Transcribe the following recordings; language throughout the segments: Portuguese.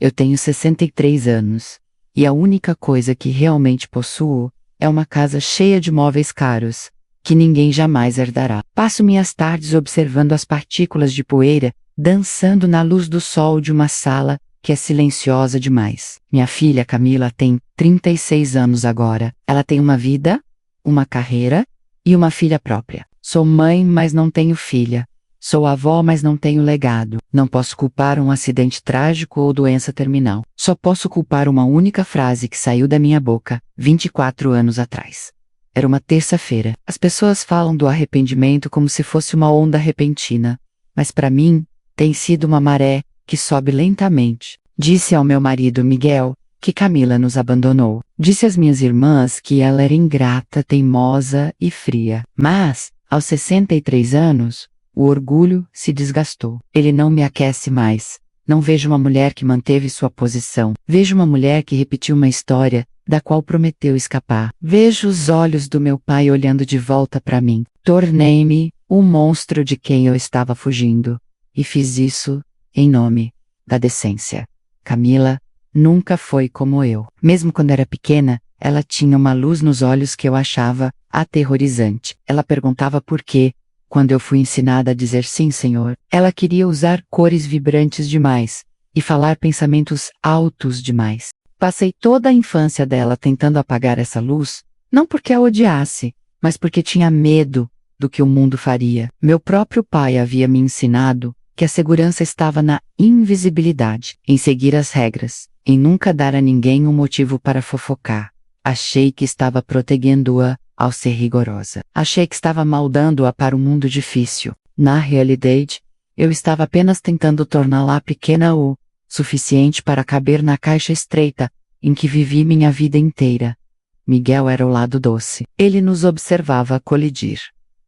Eu tenho 63 anos. E a única coisa que realmente possuo é uma casa cheia de móveis caros, que ninguém jamais herdará. Passo minhas tardes observando as partículas de poeira dançando na luz do sol de uma sala que é silenciosa demais. Minha filha Camila tem 36 anos agora. Ela tem uma vida, uma carreira e uma filha própria. Sou mãe, mas não tenho filha. Sou avó, mas não tenho legado. Não posso culpar um acidente trágico ou doença terminal. Só posso culpar uma única frase que saiu da minha boca 24 anos atrás. Era uma terça-feira. As pessoas falam do arrependimento como se fosse uma onda repentina. Mas para mim, tem sido uma maré que sobe lentamente. Disse ao meu marido Miguel que Camila nos abandonou. Disse às minhas irmãs que ela era ingrata, teimosa e fria. Mas, aos 63 anos, o orgulho se desgastou. Ele não me aquece mais. Não vejo uma mulher que manteve sua posição. Vejo uma mulher que repetiu uma história da qual prometeu escapar. Vejo os olhos do meu pai olhando de volta para mim. Tornei-me o monstro de quem eu estava fugindo. E fiz isso em nome da decência. Camila nunca foi como eu. Mesmo quando era pequena, ela tinha uma luz nos olhos que eu achava aterrorizante. Ela perguntava por quê, quando eu fui ensinada a dizer sim, senhor. Ela queria usar cores vibrantes demais e falar pensamentos altos demais. Passei toda a infância dela tentando apagar essa luz, não porque a odiasse, mas porque tinha medo do que o mundo faria. Meu próprio pai havia me ensinado que a segurança estava na invisibilidade, em seguir as regras, em nunca dar a ninguém um motivo para fofocar. Achei que estava protegendo-a ao ser rigorosa. Achei que estava moldando-a para um mundo difícil. Na realidade, eu estava apenas tentando torná-la pequena o suficiente para caber na caixa estreita em que vivi minha vida inteira. Miguel era o lado doce. Ele nos observava colidir.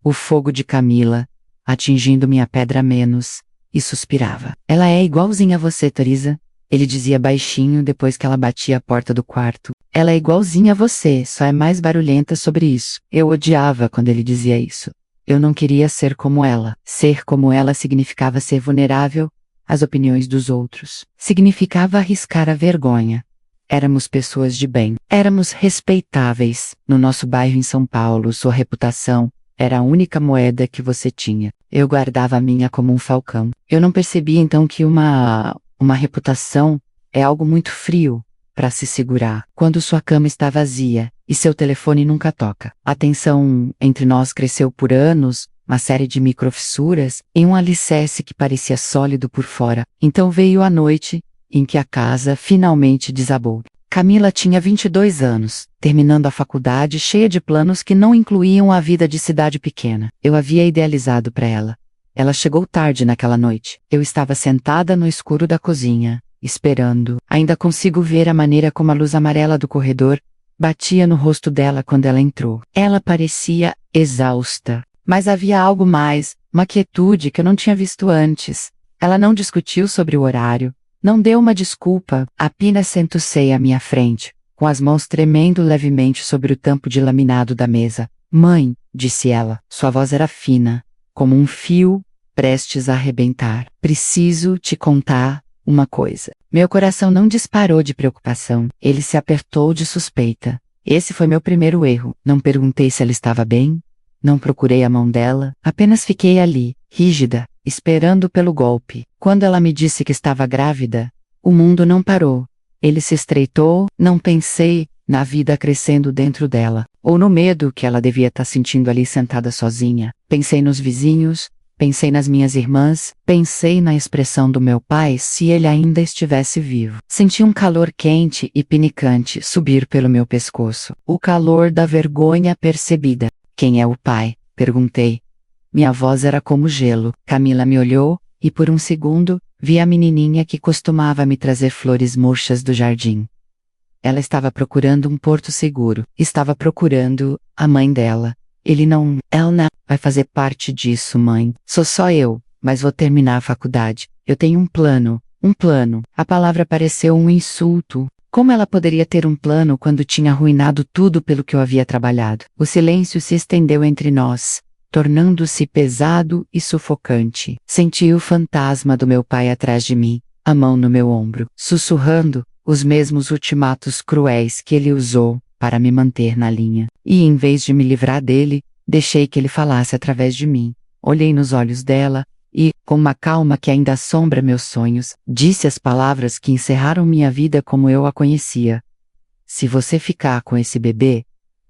O fogo de Camila, atingindo minha pedra menos, e suspirava. Ela é igualzinha a você, Teresa. Ele dizia baixinho depois que ela batia a porta do quarto. Ela é igualzinha a você, só é mais barulhenta sobre isso. Eu odiava quando ele dizia isso. Eu não queria ser como ela. Ser como ela significava ser vulnerável às opiniões dos outros. Significava arriscar a vergonha. Éramos pessoas de bem. Éramos respeitáveis. No nosso bairro em São Paulo, sua reputação era a única moeda que você tinha. Eu guardava a minha como um falcão. Eu não percebia então que uma reputação é algo muito frio para se segurar. Quando sua cama está vazia e seu telefone nunca toca. A tensão entre nós cresceu por anos, uma série de microfissuras, em um alicerce que parecia sólido por fora. Então veio a noite em que a casa finalmente desabou. Camila tinha 22 anos, terminando a faculdade cheia de planos que não incluíam a vida de cidade pequena. Eu havia idealizado para ela. Ela chegou tarde naquela noite. Eu estava sentada no escuro da cozinha, esperando. Ainda consigo ver a maneira como a luz amarela do corredor batia no rosto dela quando ela entrou. Ela parecia exausta, mas havia algo mais, uma quietude que eu não tinha visto antes. Ela não discutiu sobre o horário. Não deu uma desculpa, apenas sentou-se à minha frente, com as mãos tremendo levemente sobre o tampo de laminado da mesa. Mãe, disse ela, sua voz era fina, como um fio prestes a arrebentar. Preciso te contar uma coisa. Meu coração não disparou de preocupação, ele se apertou de suspeita. Esse foi meu primeiro erro. Não perguntei se ela estava bem, não procurei a mão dela, apenas fiquei ali, rígida, esperando pelo golpe. Quando ela me disse que estava grávida, o mundo não parou. Ele se estreitou, não pensei na vida crescendo dentro dela, ou no medo que ela devia estar sentindo ali sentada sozinha. Pensei nos vizinhos, pensei nas minhas irmãs, pensei na expressão do meu pai se ele ainda estivesse vivo. Senti um calor quente e pinicante subir pelo meu pescoço. O calor da vergonha percebida. Quem é o pai? Perguntei. Minha voz era como gelo. Camila me olhou, e por um segundo, vi a menininha que costumava me trazer flores murchas do jardim. Ela estava procurando um porto seguro. Estava procurando a mãe dela. Ela não vai fazer parte disso, mãe. Sou só eu, mas vou terminar a faculdade. Eu tenho um plano. Um plano. A palavra pareceu um insulto. Como ela poderia ter um plano quando tinha arruinado tudo pelo que eu havia trabalhado? O silêncio se estendeu entre nós, tornando-se pesado e sufocante. Senti o fantasma do meu pai atrás de mim, a mão no meu ombro, sussurrando os mesmos ultimatos cruéis que ele usou para me manter na linha. E em vez de me livrar dele, deixei que ele falasse através de mim. Olhei nos olhos dela e, com uma calma que ainda assombra meus sonhos, disse as palavras que encerraram minha vida como eu a conhecia. Se você ficar com esse bebê,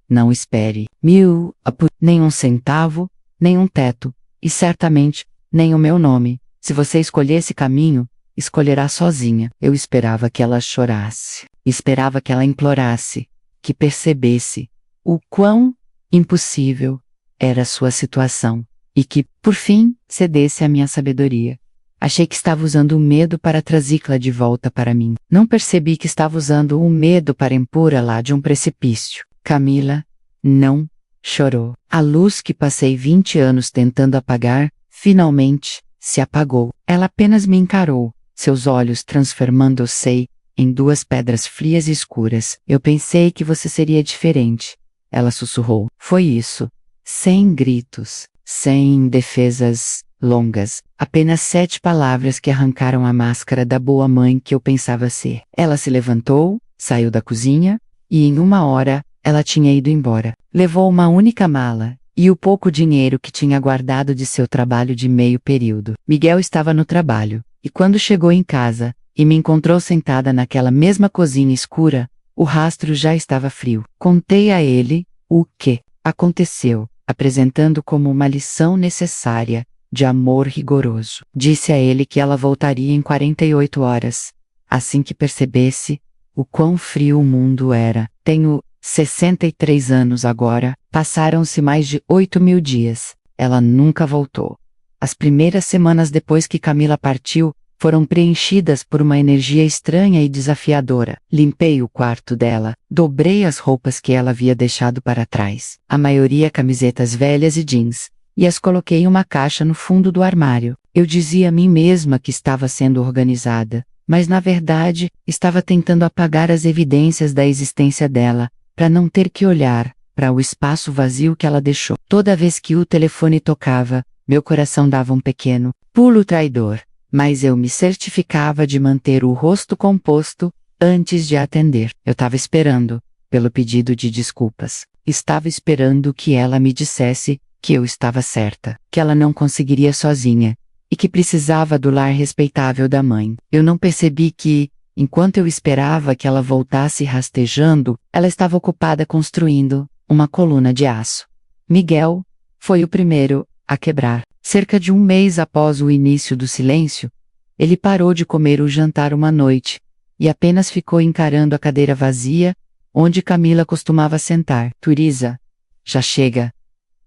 não espere nem um centavo, nem um teto, e certamente, nem o meu nome. Se você escolher esse caminho, escolherá sozinha. Eu esperava que ela chorasse, esperava que ela implorasse, que percebesse o quão impossível era sua situação, e que, por fim, cedesse à minha sabedoria. Achei que estava usando o medo para trazê-la de volta para mim. Não percebi que estava usando o medo para empurrá-la de um precipício. Camila não chorou. A luz que passei 20 anos tentando apagar, finalmente, se apagou. Ela apenas me encarou, seus olhos transformando-se em duas pedras frias e escuras. Eu pensei que você seria diferente. Ela sussurrou. Foi isso. Sem gritos, sem defesas longas, apenas 7 palavras que arrancaram a máscara da boa mãe que eu pensava ser. Ela se levantou, saiu da cozinha, e em 1 hora, ela tinha ido embora. Levou uma única mala, e o pouco dinheiro que tinha guardado de seu trabalho de meio período. Miguel estava no trabalho, e quando chegou em casa, e me encontrou sentada naquela mesma cozinha escura, o rastro já estava frio. Contei a ele o que aconteceu, apresentando como uma lição necessária de amor rigoroso. Disse a ele que ela voltaria em 48 horas, assim que percebesse o quão frio o mundo era. Tenho 63 anos agora, passaram-se mais de 8.000 dias. Ela nunca voltou. As primeiras semanas depois que Camila partiu, foram preenchidas por uma energia estranha e desafiadora. Limpei o quarto dela, dobrei as roupas que ela havia deixado para trás, a maioria camisetas velhas e jeans, e as coloquei em uma caixa no fundo do armário. Eu dizia a mim mesma que estava sendo organizada, mas na verdade, estava tentando apagar as evidências da existência dela, para não ter que olhar para o espaço vazio que ela deixou. Toda vez que o telefone tocava, meu coração dava um pequeno pulo traidor, mas eu me certificava de manter o rosto composto antes de atender. Eu estava esperando pelo pedido de desculpas. Estava esperando que ela me dissesse que eu estava certa, que ela não conseguiria sozinha, e que precisava do lar respeitável da mãe. Eu não percebi que, enquanto eu esperava que ela voltasse rastejando, ela estava ocupada construindo uma coluna de aço. Miguel foi o primeiro a quebrar. Cerca de 1 mês após o início do silêncio, ele parou de comer o jantar uma noite, e apenas ficou encarando a cadeira vazia, onde Camila costumava sentar. Turiza, já chega,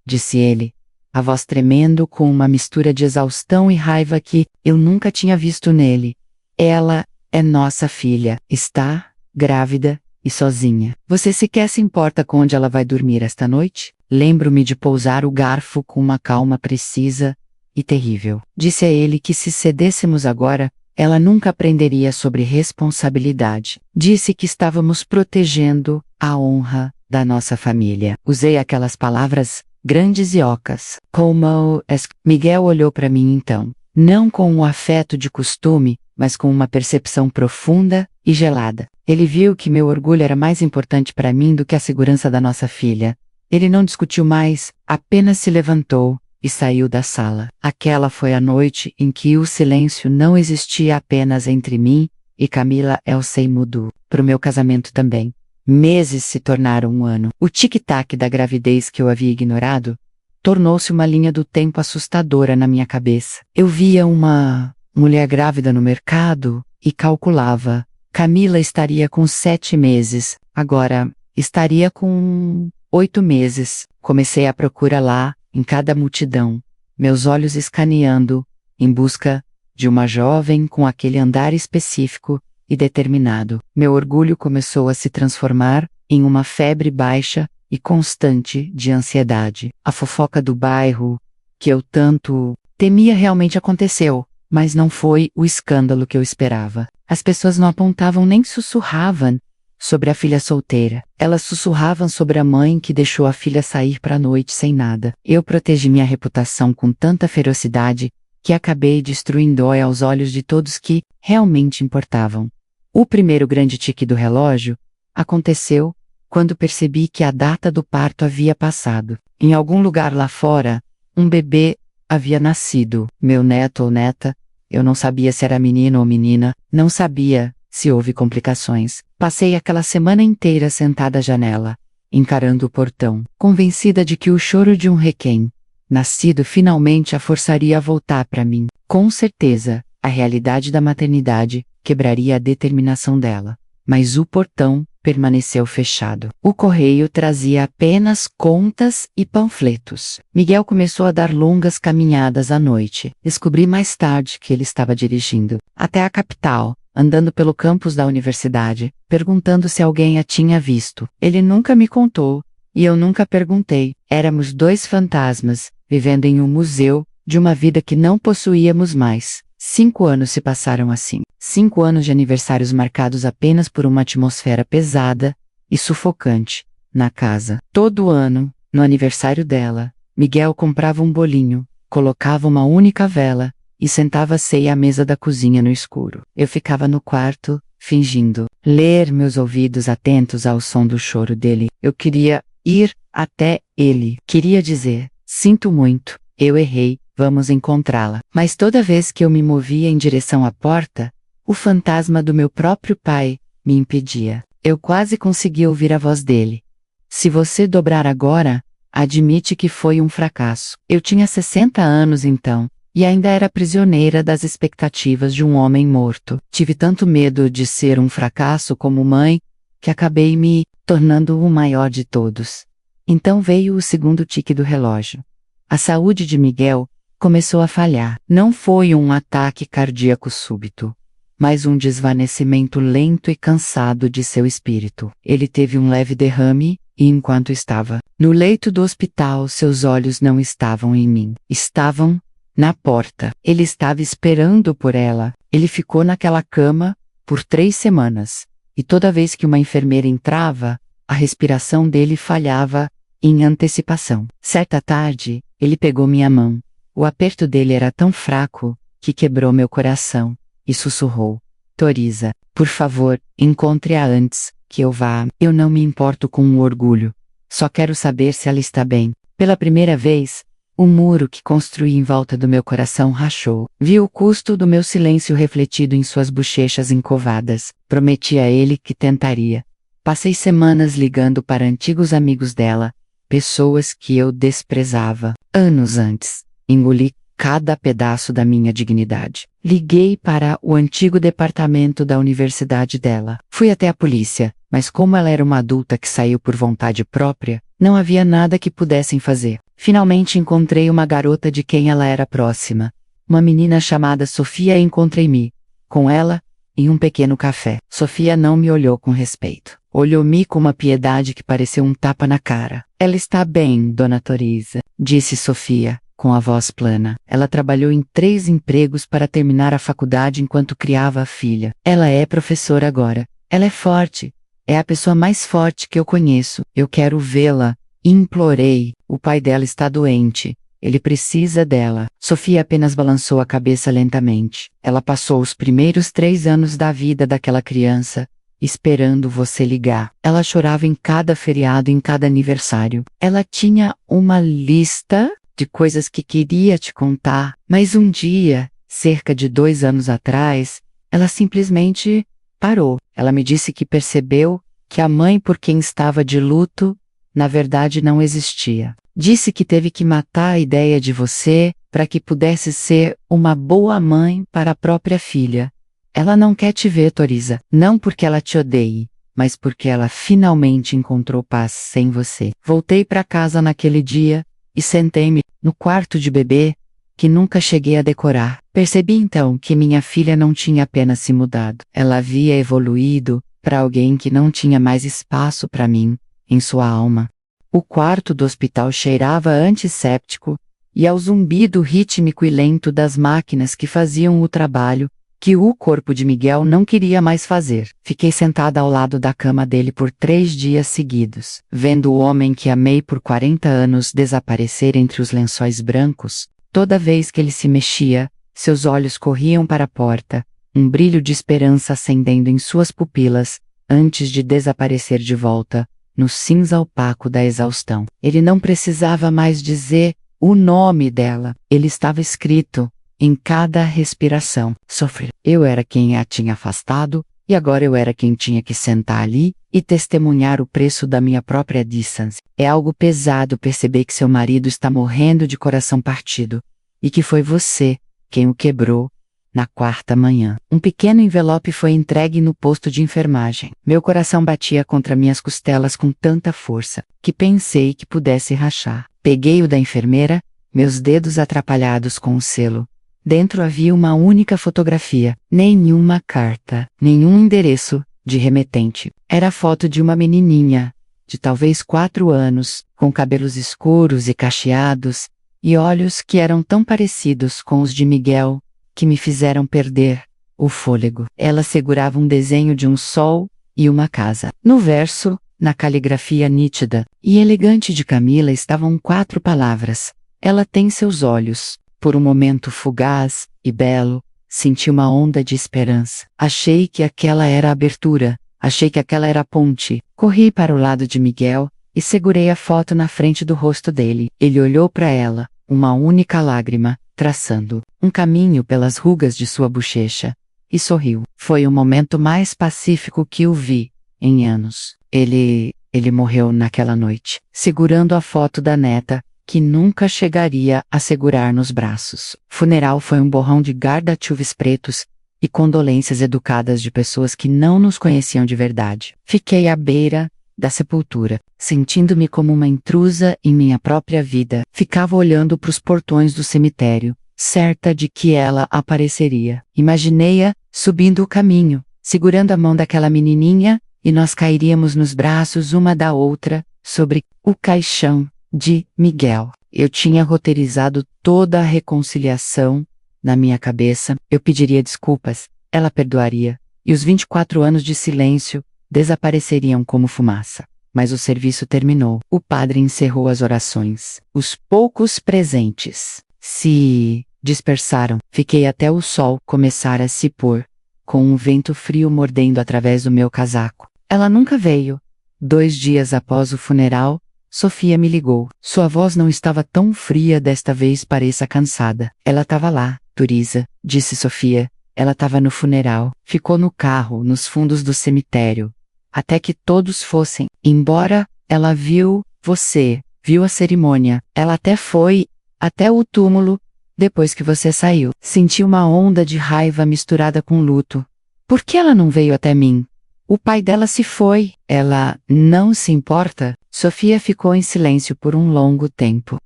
disse ele, a voz tremendo com uma mistura de exaustão e raiva que eu nunca tinha visto nele. Ela é nossa filha, está grávida e sozinha. Você sequer se importa com onde ela vai dormir esta noite? Lembro-me de pousar o garfo com uma calma precisa e terrível. Disse a ele que se cedêssemos agora, ela nunca aprenderia sobre responsabilidade. Disse que estávamos protegendo a honra da nossa família. Usei aquelas palavras grandes e ocas. Como Miguel olhou para mim então, não com o afeto de costume, mas com uma percepção profunda e gelada. Ele viu que meu orgulho era mais importante para mim do que a segurança da nossa filha. Ele não discutiu mais, apenas se levantou e saiu da sala. Aquela foi a noite em que o silêncio não existia apenas entre mim e Camila Elsey mudou. Pro meu casamento também. Meses se tornaram 1 ano. O tic-tac da gravidez que eu havia ignorado tornou-se uma linha do tempo assustadora na minha cabeça. Eu via uma mulher grávida no mercado e calculava. Camila estaria com 7 meses, agora estaria com 8 meses. Comecei a procura lá, em cada multidão, meus olhos escaneando, em busca de uma jovem com aquele andar específico e determinado. Meu orgulho começou a se transformar em uma febre baixa e constante de ansiedade. A fofoca do bairro, que eu tanto temia, realmente aconteceu, mas não foi o escândalo que eu esperava. As pessoas não apontavam nem sussurravam sobre a filha solteira. Elas sussurravam sobre a mãe que deixou a filha sair para a noite sem nada. Eu protegi minha reputação com tanta ferocidade que acabei destruindo aos olhos de todos que realmente importavam. O primeiro grande tique do relógio aconteceu quando percebi que a data do parto havia passado. Em algum lugar lá fora, um bebê havia nascido, meu neto ou neta. Eu não sabia se era menino ou menina, não sabia se houve complicações. Passei aquela semana inteira sentada à janela, encarando o portão, convencida de que o choro de um requém nascido finalmente a forçaria a voltar para mim. Com certeza, a realidade da maternidade quebraria a determinação dela. Mas o portão permaneceu fechado. O correio trazia apenas contas e panfletos. Miguel começou a dar longas caminhadas à noite. Descobri mais tarde que ele estava dirigindo até a capital, andando pelo campus da universidade, perguntando se alguém a tinha visto. Ele nunca me contou, e eu nunca perguntei. Éramos dois fantasmas, vivendo em um museu de uma vida que não possuíamos mais. 5 anos se passaram assim. 5 anos de aniversários marcados apenas por uma atmosfera pesada e sufocante na casa. Todo ano, no aniversário dela, Miguel comprava um bolinho, colocava uma única vela e sentava-se à mesa da cozinha no escuro. Eu ficava no quarto, fingindo ler, meus ouvidos atentos ao som do choro dele. Eu queria ir até ele. Queria dizer: sinto muito, eu errei, vamos encontrá-la. Mas toda vez que eu me movia em direção à porta, o fantasma do meu próprio pai me impedia. Eu quase consegui ouvir a voz dele. Se você dobrar agora, admite que foi um fracasso. Eu tinha 60 anos então, e ainda era prisioneira das expectativas de um homem morto. Tive tanto medo de ser um fracasso como mãe, que acabei me tornando o maior de todos. Então veio o segundo tique do relógio. A saúde de Miguel começou a falhar. Não foi um ataque cardíaco súbito, mas um desvanecimento lento e cansado de seu espírito. Ele teve um leve derrame, e enquanto estava no leito do hospital, seus olhos não estavam em mim. Estavam na porta. Ele estava esperando por ela. Ele ficou naquela cama por 3 semanas. E toda vez que uma enfermeira entrava, a respiração dele falhava em antecipação. Certa tarde, ele pegou minha mão. O aperto dele era tão fraco que quebrou meu coração, e sussurrou: Toriza, por favor, encontre-a antes que eu vá. Eu não me importo com o orgulho. Só quero saber se ela está bem. Pela primeira vez, o muro que construí em volta do meu coração rachou. Vi o custo do meu silêncio refletido em suas bochechas encovadas. Prometi a ele que tentaria. Passei semanas ligando para antigos amigos dela, pessoas que eu desprezava. Anos antes, engoli cada pedaço da minha dignidade. Liguei para o antigo departamento da universidade dela. Fui até a polícia, mas como ela era uma adulta que saiu por vontade própria, não havia nada que pudessem fazer. Finalmente encontrei uma garota de quem ela era próxima. Uma menina chamada Sofia, e encontrei-me com ela em um pequeno café. Sofia não me olhou com respeito. Olhou-me com uma piedade que pareceu um tapa na cara. Ela está bem, dona Toriza, disse Sofia, com a voz plana. Ela trabalhou em 3 empregos para terminar a faculdade enquanto criava a filha. Ela é professora agora. Ela é forte. É a pessoa mais forte que eu conheço. Eu quero vê-la. Implorei. O pai dela está doente. Ele precisa dela. Sofia apenas balançou a cabeça lentamente. Ela passou os primeiros 3 anos da vida daquela criança esperando você ligar. Ela chorava em cada feriado, em cada aniversário. Ela tinha uma lista de coisas que queria te contar, mas um dia, cerca de 2 anos atrás, ela simplesmente parou. Ela me disse que percebeu que a mãe por quem estava de luto, na verdade, não existia. Disse que teve que matar a ideia de você para que pudesse ser uma boa mãe para a própria filha. Ela não quer te ver, Toriza, não porque ela te odeie, mas porque ela finalmente encontrou paz sem você. Voltei para casa naquele dia e sentei-me no quarto de bebê, que nunca cheguei a decorar. Percebi então que minha filha não tinha apenas se mudado. Ela havia evoluído para alguém que não tinha mais espaço para mim, em sua alma. O quarto do hospital cheirava antisséptico e ao zumbido rítmico e lento das máquinas que faziam o trabalho que o corpo de Miguel não queria mais fazer. Fiquei sentada ao lado da cama dele por 3 dias seguidos, vendo o homem que amei por 40 anos desaparecer entre os lençóis brancos, Toda vez que ele se mexia, seus olhos corriam para a porta, um brilho de esperança acendendo em suas pupilas, antes de desaparecer de volta, no cinza opaco da exaustão. Ele não precisava mais dizer o nome dela. Ele estava escrito em cada respiração. Sofrer. Eu era quem a tinha afastado, e agora eu era quem tinha que sentar ali e testemunhar o preço da minha própria distância. É algo pesado perceber que seu marido está morrendo de coração partido, e que foi você quem o quebrou na quarta manhã. Um pequeno envelope foi entregue no posto de enfermagem. Meu coração batia contra minhas costelas com tanta força, que pensei que pudesse rachar. Peguei o da enfermeira, meus dedos atrapalhados com o selo. Dentro havia uma única fotografia, nenhuma carta, nenhum endereço de remetente. Era a foto de uma menininha, de talvez 4 anos, com cabelos escuros e cacheados, e olhos que eram tão parecidos com os de Miguel, que me fizeram perder o fôlego. Ela segurava um desenho de um sol e uma casa. No verso, na caligrafia nítida e elegante de Camila estavam 4 palavras. Ela tem seus olhos. Por um momento fugaz e belo, senti uma onda de esperança. Achei que aquela era a abertura, achei que aquela era a ponte. Corri para o lado de Miguel e segurei a foto na frente do rosto dele. Ele olhou para ela, uma única lágrima, traçando um caminho pelas rugas de sua bochecha, e sorriu. Foi o momento mais pacífico que o vi em anos. Ele morreu naquela noite, segurando a foto da neta, que nunca chegaria a segurar nos braços. Funeral foi um borrão de guarda-chuvas pretos e condolências educadas de pessoas que não nos conheciam de verdade. Fiquei à beira da sepultura, sentindo-me como uma intrusa em minha própria vida. Ficava olhando para os portões do cemitério, certa de que ela apareceria. Imaginei-a subindo o caminho, segurando a mão daquela menininha, e nós cairíamos nos braços uma da outra, sobre o caixão de Miguel. Eu tinha roteirizado toda a reconciliação na minha cabeça. Eu pediria desculpas, ela perdoaria, e os 24 anos de silêncio desapareceriam como fumaça. Mas o serviço terminou. O padre encerrou as orações. Os poucos presentes se dispersaram. Fiquei até o sol começar a se pôr, com um vento frio mordendo através do meu casaco. Ela nunca veio. 2 dias após o funeral, Sofia me ligou. Sua voz não estava tão fria desta vez, pareça cansada. Ela estava lá, Turiza, disse Sofia. Ela estava no funeral. Ficou no carro, nos fundos do cemitério, até que todos fossem embora. Ela viu você, viu a cerimônia. Ela até foi até o túmulo depois que você saiu. Senti uma onda de raiva misturada com luto. Por que ela não veio até mim? O pai dela se foi. Ela não se importa? Sofia ficou em silêncio por um longo tempo.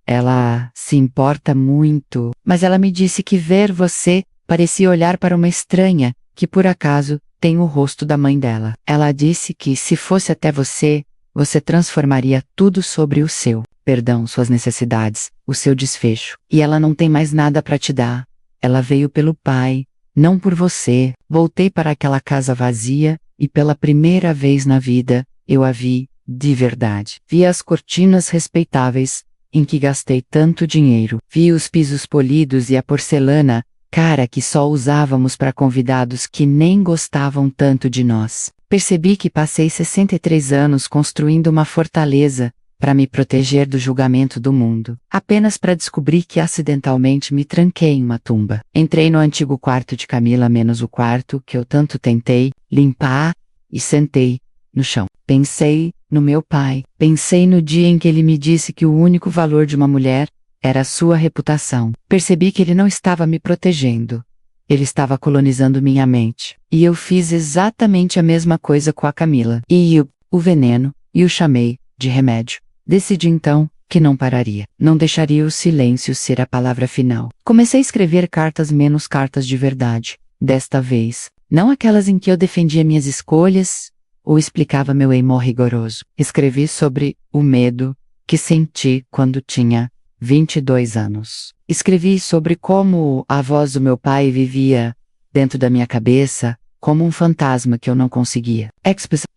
Ela se importa muito. Mas ela me disse que ver você parecia olhar para uma estranha, que por acaso tem o rosto da mãe dela. Ela disse que se fosse até você, você transformaria tudo sobre o seu perdão, suas necessidades, o seu desfecho. E ela não tem mais nada para te dar. Ela veio pelo pai, não por você. Voltei para aquela casa vazia, e pela primeira vez na vida, eu a vi de verdade. Vi as cortinas respeitáveis, em que gastei tanto dinheiro. Vi os pisos polidos e a porcelana, cara que só usávamos para convidados que nem gostavam tanto de nós. Percebi que passei 63 anos construindo uma fortaleza, para me proteger do julgamento do mundo, apenas para descobrir que acidentalmente me tranquei em uma tumba. Entrei no antigo quarto de Camila, menos o quarto que eu tanto tentei limpar, e sentei no chão. Pensei no meu pai, pensei no dia em que ele me disse que o único valor de uma mulher era a sua reputação. Percebi que ele não estava me protegendo, ele estava colonizando minha mente. E eu fiz exatamente a mesma coisa com a Camila. E o veneno, e o chamei de remédio. Decidi então que não pararia. Não deixaria o silêncio ser a palavra final. Comecei a escrever cartas, menos cartas de verdade. Desta vez, não aquelas em que eu defendia minhas escolhas ou explicava meu amor rigoroso. Escrevi sobre o medo que senti quando tinha 22 anos. Escrevi sobre como a voz do meu pai vivia dentro da minha cabeça, como um fantasma que eu não conseguia.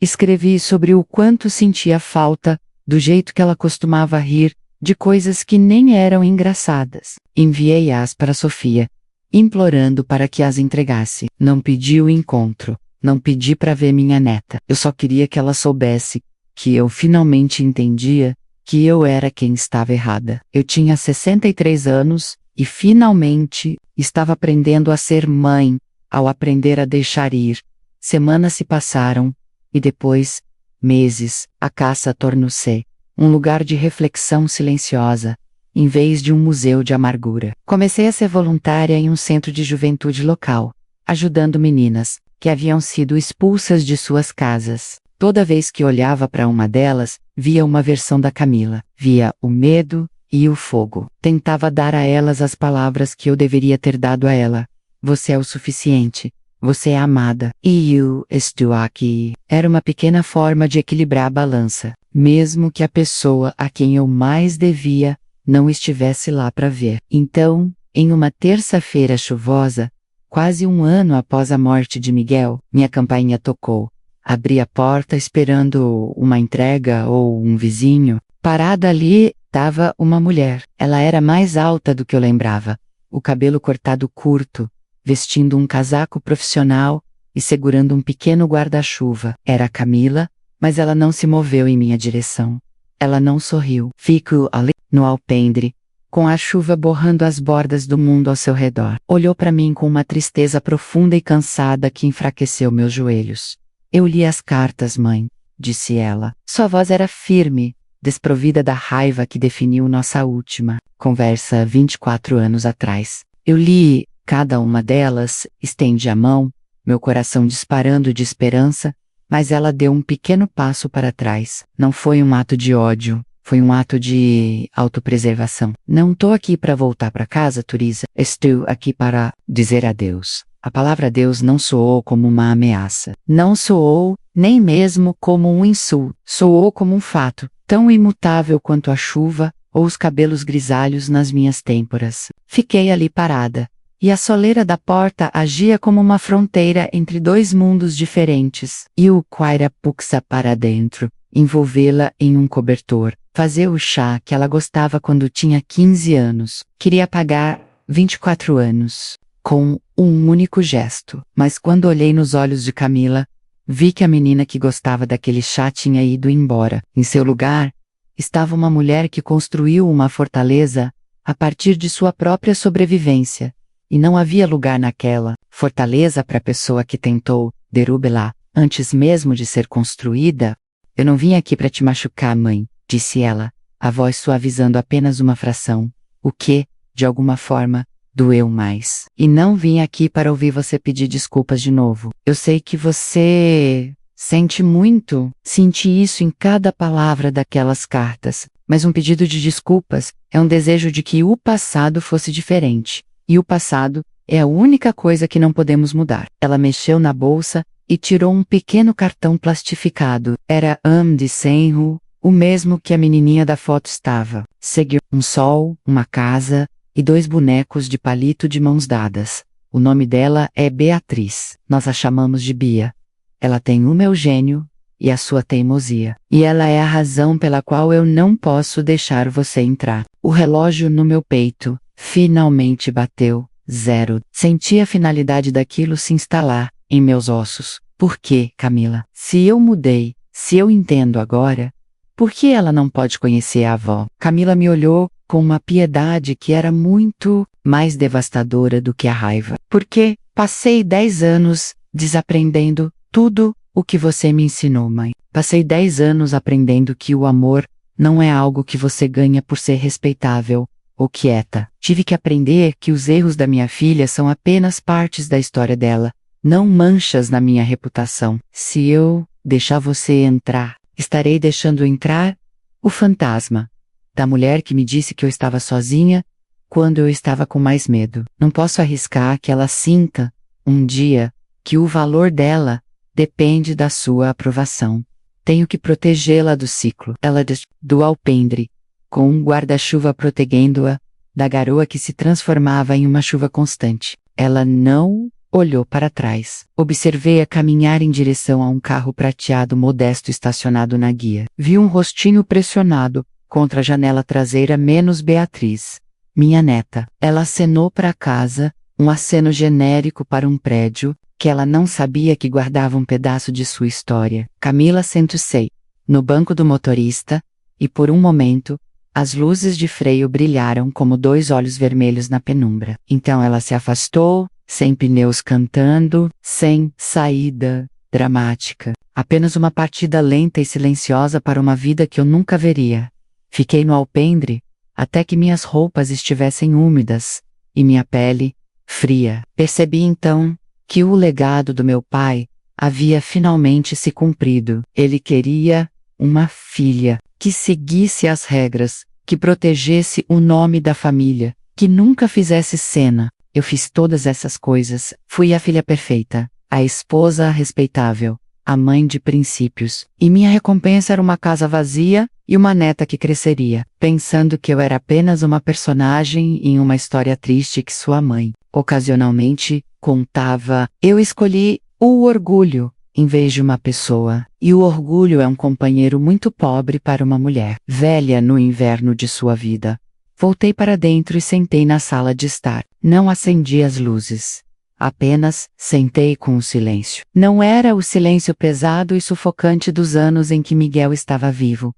Escrevi sobre o quanto sentia falta do jeito que ela costumava rir de coisas que nem eram engraçadas. Enviei-as para Sofia, implorando para que as entregasse. Não pedi o encontro, não pedi para ver minha neta. Eu só queria que ela soubesse que eu finalmente entendia que eu era quem estava errada. Eu tinha 63 anos e finalmente estava aprendendo a ser mãe, ao aprender a deixar ir. Semanas se passaram e depois, meses, a casa tornou-se um lugar de reflexão silenciosa, em vez de um museu de amargura. Comecei a ser voluntária em um centro de juventude local, ajudando meninas que haviam sido expulsas de suas casas. Toda vez que olhava para uma delas, via uma versão da Camila. Via o medo e o fogo. Tentava dar a elas as palavras que eu deveria ter dado a ela. Você é o suficiente. Você é amada. E eu estou aqui. Era uma pequena forma de equilibrar a balança, mesmo que a pessoa a quem eu mais devia não estivesse lá para ver. Então, em uma terça-feira chuvosa, quase um ano após a morte de Miguel, minha campainha tocou. Abri a porta esperando uma entrega ou um vizinho. Parada ali estava uma mulher. Ela era mais alta do que eu lembrava. O cabelo cortado curto, vestindo um casaco profissional e segurando um pequeno guarda-chuva. Era a Camila, mas ela não se moveu em minha direção. Ela não sorriu. Fico ali, no alpendre, com a chuva borrando as bordas do mundo ao seu redor. Olhou para mim com uma tristeza profunda e cansada que enfraqueceu meus joelhos. Eu li as cartas, mãe, disse ela. Sua voz era firme, desprovida da raiva que definiu nossa última conversa 24 anos atrás. Eu li cada uma delas, estendi a mão, meu coração disparando de esperança, mas ela deu um pequeno passo para trás. Não foi um ato de ódio, foi um ato de autopreservação. Não tô aqui para voltar para casa, Theresa. Estou aqui para dizer adeus. A palavra Deus não soou como uma ameaça. Não soou, nem mesmo como um insulto. Soou como um fato, tão imutável quanto a chuva ou os cabelos grisalhos nas minhas têmporas. Fiquei ali parada, e a soleira da porta agia como uma fronteira entre dois mundos diferentes. E o Quaira puxa para dentro, envolvê-la em um cobertor, fazer o chá que ela gostava quando tinha 15 anos. Queria pagar 24 anos. Com um único gesto. Mas quando olhei nos olhos de Camila, vi que a menina que gostava daquele chá tinha ido embora. Em seu lugar, estava uma mulher que construiu uma fortaleza a partir de sua própria sobrevivência. E não havia lugar naquela fortaleza para a pessoa que tentou derrubá-la antes mesmo de ser construída. Eu não vim aqui para te machucar, mãe, disse ela, a voz suavizando apenas uma fração. O que, de alguma forma, doeu mais. E não vim aqui para ouvir você pedir desculpas de novo. Eu sei que você sente muito. Senti isso em cada palavra daquelas cartas. Mas um pedido de desculpas é um desejo de que o passado fosse diferente. E o passado é a única coisa que não podemos mudar. Ela mexeu na bolsa e tirou um pequeno cartão plastificado. Era de Senro, o mesmo que a menininha da foto estava. Seguiu um sol, uma casa e 2 bonecos de palito de mãos dadas. O nome dela é Beatriz. Nós a chamamos de Bia. Ela tem o meu gênio e a sua teimosia. E ela é a razão pela qual eu não posso deixar você entrar. O relógio no meu peito finalmente bateu 0. Senti a finalidade daquilo se instalar em meus ossos. Por quê, Camila? Se eu mudei, se eu entendo agora, por que ela não pode conhecer a avó? Camila me olhou com uma piedade que era muito mais devastadora do que a raiva. Porque passei 10 anos desaprendendo tudo o que você me ensinou, mãe. Passei 10 anos aprendendo que o amor não é algo que você ganha por ser respeitável ou quieta. Tive que aprender que os erros da minha filha são apenas partes da história dela, não manchas na minha reputação. Se eu deixar você entrar, estarei deixando entrar o fantasma da mulher que me disse que eu estava sozinha quando eu estava com mais medo. Não posso arriscar que ela sinta, um dia, que o valor dela depende da sua aprovação. Tenho que protegê-la do ciclo. Ela do alpendre, com um guarda-chuva protegendo-a da garoa que se transformava em uma chuva constante. Ela não olhou para trás. Observei-a caminhar em direção a um carro prateado modesto estacionado na guia. Vi um rostinho pressionado, contra a janela traseira menos Beatriz, minha neta. Ela acenou para casa, um aceno genérico para um prédio, que ela não sabia que guardava um pedaço de sua história. Camila sentou-se no banco do motorista, e por um momento, as luzes de freio brilharam como dois olhos vermelhos na penumbra. Então ela se afastou, sem pneus cantando, sem saída dramática. Apenas uma partida lenta e silenciosa para uma vida que eu nunca veria. Fiquei no alpendre, até que minhas roupas estivessem úmidas, e minha pele, fria. Percebi então que o legado do meu pai havia finalmente se cumprido. Ele queria uma filha que seguisse as regras, que protegesse o nome da família, que nunca fizesse cena. Eu fiz todas essas coisas. Fui a filha perfeita, a esposa respeitável, a mãe de princípios. E minha recompensa era uma casa vazia e uma neta que cresceria, pensando que eu era apenas uma personagem em uma história triste que sua mãe, ocasionalmente, contava. Eu escolhi o orgulho em vez de uma pessoa, e o orgulho é um companheiro muito pobre para uma mulher, velha no inverno de sua vida. Voltei para dentro e sentei na sala de estar. Não acendi as luzes. Apenas sentei com o silêncio. Não era o silêncio pesado e sufocante dos anos em que Miguel estava vivo.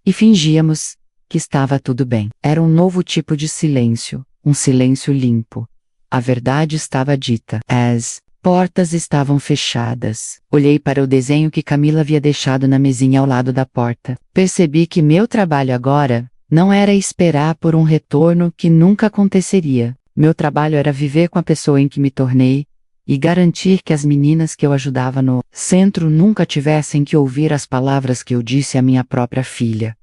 E fingíamos que estava tudo bem. Era um novo tipo de silêncio, um silêncio limpo. A verdade estava dita. As portas estavam fechadas. Olhei para o desenho que Camila havia deixado na mesinha ao lado da porta. Percebi que meu trabalho agora não era esperar por um retorno que nunca aconteceria. Meu trabalho era viver com a pessoa em que me tornei e garantir que as meninas que eu ajudava no centro nunca tivessem que ouvir as palavras que eu disse à minha própria filha.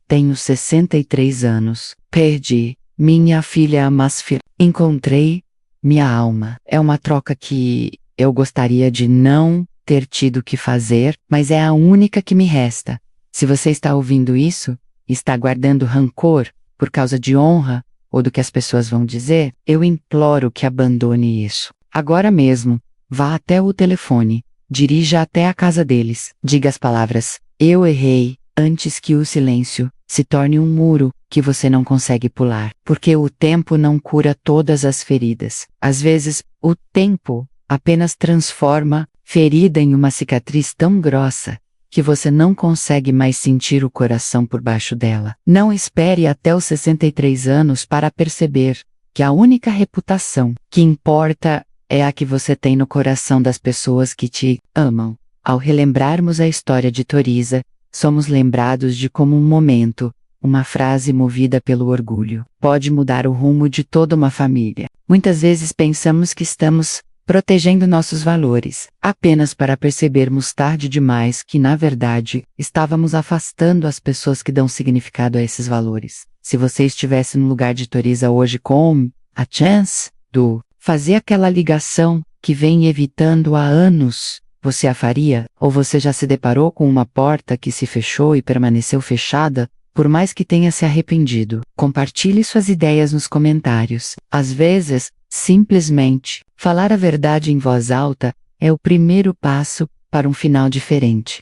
Tenho 63 anos. Perdi minha filha, mas encontrei minha alma. É uma troca que eu gostaria de não ter tido que fazer, mas é a única que me resta. Se você está ouvindo isso, está guardando rancor por causa de honra ou do que as pessoas vão dizer, eu imploro que abandone isso. Agora mesmo, vá até o telefone, dirija até a casa deles, diga as palavras, eu errei, antes que o silêncio se torne um muro que você não consegue pular, porque o tempo não cura todas as feridas. Às vezes, o tempo apenas transforma ferida em uma cicatriz tão grossa que você não consegue mais sentir o coração por baixo dela. Não espere até os 63 anos para perceber que a única reputação que importa é a que você tem no coração das pessoas que te amam. Ao relembrarmos a história de Toriza, somos lembrados de como um momento, uma frase movida pelo orgulho, pode mudar o rumo de toda uma família. Muitas vezes pensamos que estamos protegendo nossos valores, apenas para percebermos tarde demais que, na verdade, estávamos afastando as pessoas que dão significado a esses valores. Se você estivesse no lugar de Toriza hoje com a chance do fazer aquela ligação que vem evitando há anos, você a faria? Ou você já se deparou com uma porta que se fechou e permaneceu fechada, por mais que tenha se arrependido? Compartilhe suas ideias nos comentários. Às vezes, simplesmente, falar a verdade em voz alta é o primeiro passo para um final diferente.